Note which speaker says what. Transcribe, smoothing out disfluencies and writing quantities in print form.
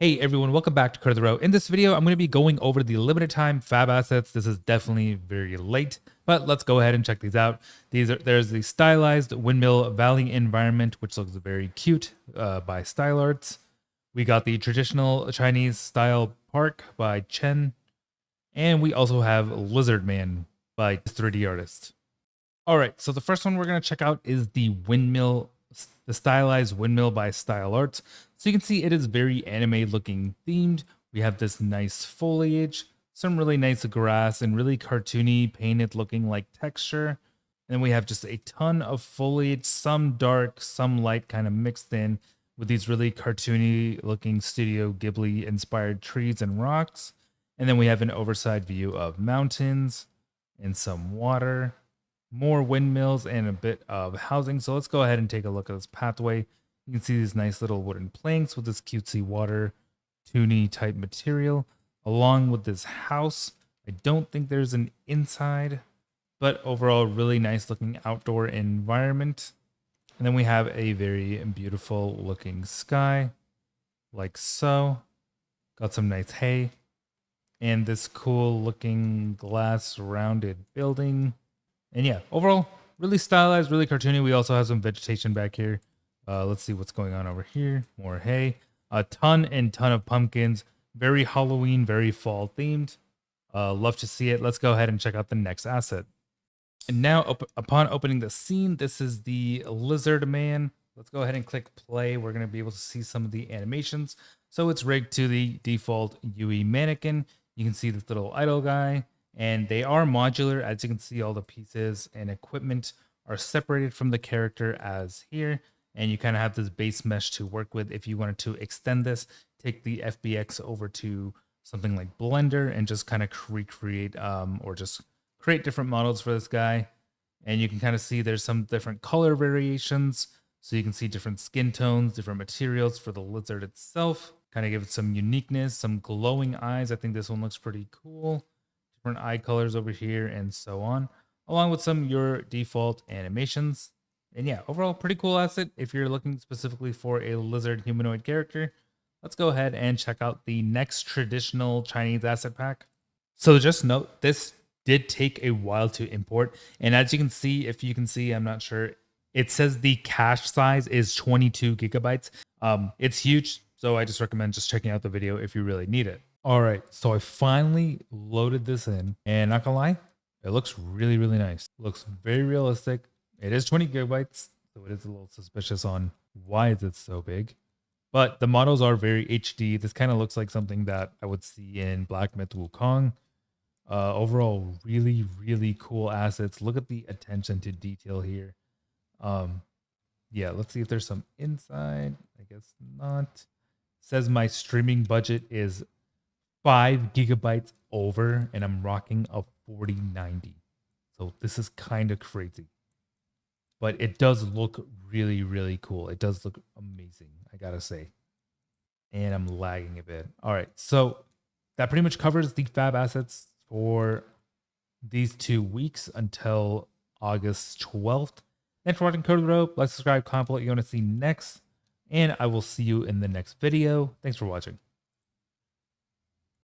Speaker 1: Hey everyone, welcome back to Code of the Row. In this video, I'm going to be going over the limited time FAB assets. This is definitely very late, but let's go ahead and check these out. There's the stylized Windmill Valley environment, which looks very cute by Style Arts. We got the traditional Chinese style park by Chen, and we also have Lizardman by 3D artist. All right, so the first one we're going to check out is the Windmill, the stylized Windmill by Style Arts. So you can see it is very anime looking themed. We have this nice foliage, some really nice grass, and really cartoony painted looking like texture. And we have just a ton of foliage, some dark, some light kind of mixed in with these really cartoony looking Studio Ghibli inspired trees and rocks. And then we have an oversized view of mountains and some water, more windmills, and a bit of housing. So let's go ahead and take a look at this pathway. You can see these nice little wooden planks with this cutesy water toony type material, along with this house. I don't think there's an inside, but overall really nice looking outdoor environment. And then we have a very beautiful looking sky, like so. Got some nice hay, and this cool looking glass rounded building. And yeah, overall, really stylized, really cartoony. We also have some vegetation back here. Let's see what's going on over here. More hay. A ton of pumpkins. Very Halloween, very fall themed. Love to see it. Let's go ahead and check out the next asset. And now, upon opening the scene, this is the Lizardman. Let's go ahead and click play. We're going to be able to see some of the animations. So it's rigged to the default UE mannequin. You can see this little idle guy. And they are modular. As you can see, all the pieces and equipment are separated from the character as here. And you kind of have this base mesh to work with. If you wanted to extend this, take the FBX over to something like Blender and just kind of recreate or just create different models for this guy. And you can kind of see there's some different color variations. So you can see different skin tones, different materials for the lizard itself. Kind of give it some uniqueness, some glowing eyes. I think this one looks pretty cool. Different eye colors over here and so on, along with some your default animations. And yeah, overall pretty cool asset. If you're looking specifically for a lizard humanoid character, let's go ahead and check out the next traditional Chinese asset pack. So just note, this did take a while to import. And as you can see, if you can see, I'm not sure, it says the cache size is 22 gigabytes. It's huge. So I just recommend just checking out the video if you really need it. All right, so I finally loaded this in, and not gonna lie, it looks really, really nice. Looks very realistic. It is 20 gigabytes, so it is a little suspicious on why is it so big. But the models are very HD. This kind of looks like something that I would see in Black Myth Wukong. Overall, really, really cool assets. Look at the attention to detail here. Yeah, let's see if there's some inside. I guess not. Says my streaming budget is 5 gigabytes over, and I'm rocking a 4090. So this is kind of crazy. But it does look really, really cool. It does look amazing, I gotta say. And I'm lagging a bit. All right, so that pretty much covers the FAB assets for these 2 weeks until August 12th. Thanks for watching Code of the Row. Like, subscribe, comment what you want to see next. And I will see you in the next video. Thanks for watching.